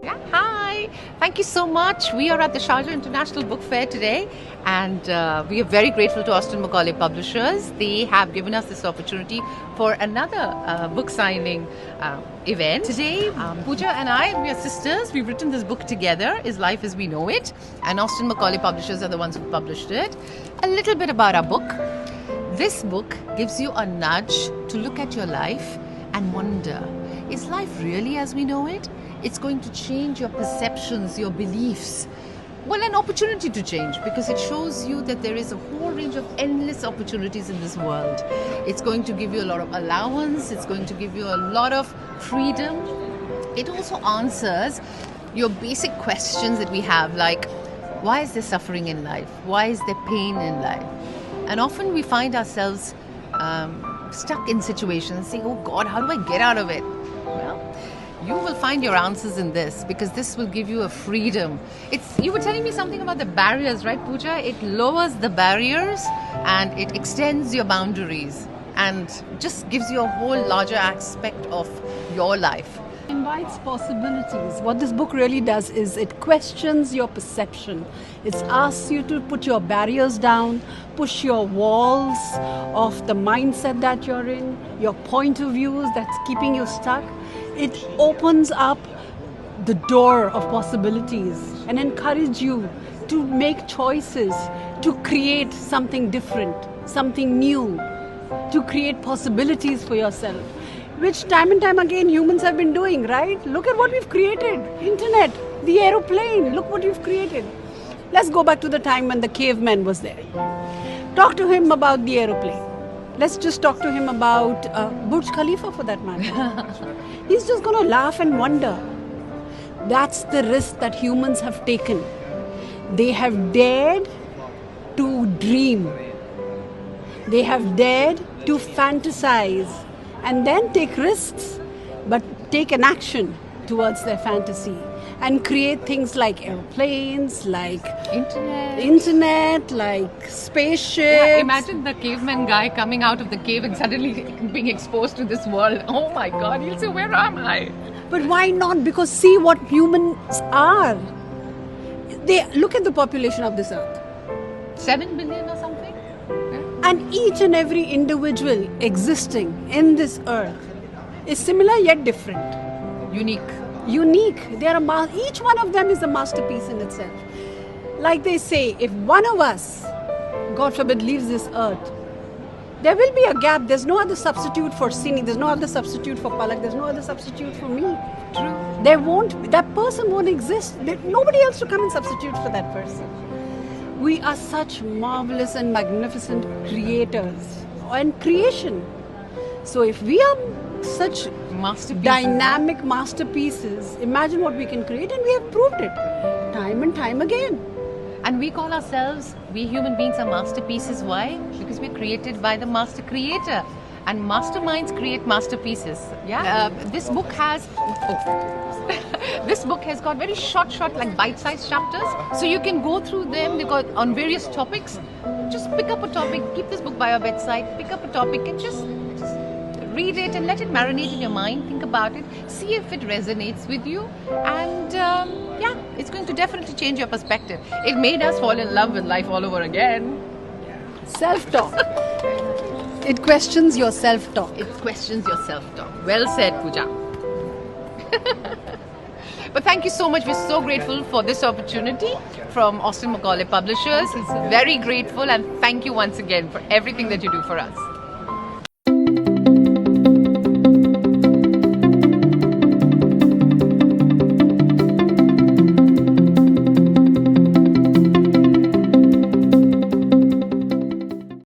Yeah, hi. Thank you so much. We are at the Sharjah International Book Fair today, and we are very grateful to Austin Macaulay Publishers. They have given us this opportunity for another book signing event. Today, Pooja and I, we are sisters. We've written this book together, Is Life as We Know It, and Austin Macaulay Publishers are the ones who published it. A little bit about our book. This book gives you a nudge to look at your life and wonder, is life really as we know it? It's going to change your perceptions, your beliefs. Well, an opportunity to change, because it shows you that there is a whole range of endless opportunities in this world. It's going to give you a lot of allowance. It's going to give you a lot of freedom. It also answers your basic questions that we have, like, why is there suffering in life? Why is there pain in life? And often we find ourselves stuck in situations saying, oh God, how do I get out of it? Well, you will find your answers in this, because this will give you a freedom. You were telling me something about the barriers, right, Pooja? It lowers the barriers and it extends your boundaries and just gives you a whole larger aspect of your life. Invites possibilities. What this book really does is it questions your perception. It asks you to put your barriers down, push your walls of the mindset that you're in, your point of views that's keeping you stuck. It opens up the door of possibilities and encourage you to make choices, to create something different, something new, to create possibilities for yourself, which time and time again humans have been doing, right? Look at what we've created. Internet, the aeroplane, look what we've created. Let's go back to the time when the caveman was there. Talk to him about the aeroplane. Let's just talk to him about Burj Khalifa, for that matter. He's just going to laugh and wonder. That's the risk that humans have taken. They have dared to dream. They have dared to fantasize and then take risks, but take an action towards their fantasy and create things like airplanes, like internet, like spaceships. Yeah, imagine the caveman guy coming out of the cave and suddenly being exposed to this world. Oh my God, he'll say, where am I? But why not? Because see what humans are. They look at the population of this earth. 7 billion or something? Yeah. And each and every individual existing in this earth is similar yet different. Unique. Each one of them is a masterpiece in itself. Like they say, if one of us, God forbid, leaves this earth, there will be a gap. There's no other substitute for Sini. There's no other substitute for Palak. There's no other substitute for me. True. That person won't exist. There's nobody else to come and substitute for that person. We are such marvelous and magnificent creators and creation. So if we are such dynamic masterpieces, imagine what we can create, and we have proved it time and time again. And we call ourselves, we human beings are masterpieces. Why? Because we're created by the master creator. And masterminds create masterpieces. Yeah. This book has this book has got very short, like bite-sized chapters. So you can go through them. They've got on various topics. Just pick up a topic, keep this book by your bedside, pick up a topic and just read it and let it marinate in your mind. Think about it. See if it resonates with you. And yeah, it's going to definitely change your perspective. It made us fall in love with life all over again. Self-talk. It questions your self-talk. It questions your self-talk. Well said, Pooja. But thank you so much. We're so grateful for this opportunity from Austin Macaulay Publishers. Very grateful, and thank you once again for everything that you do for us.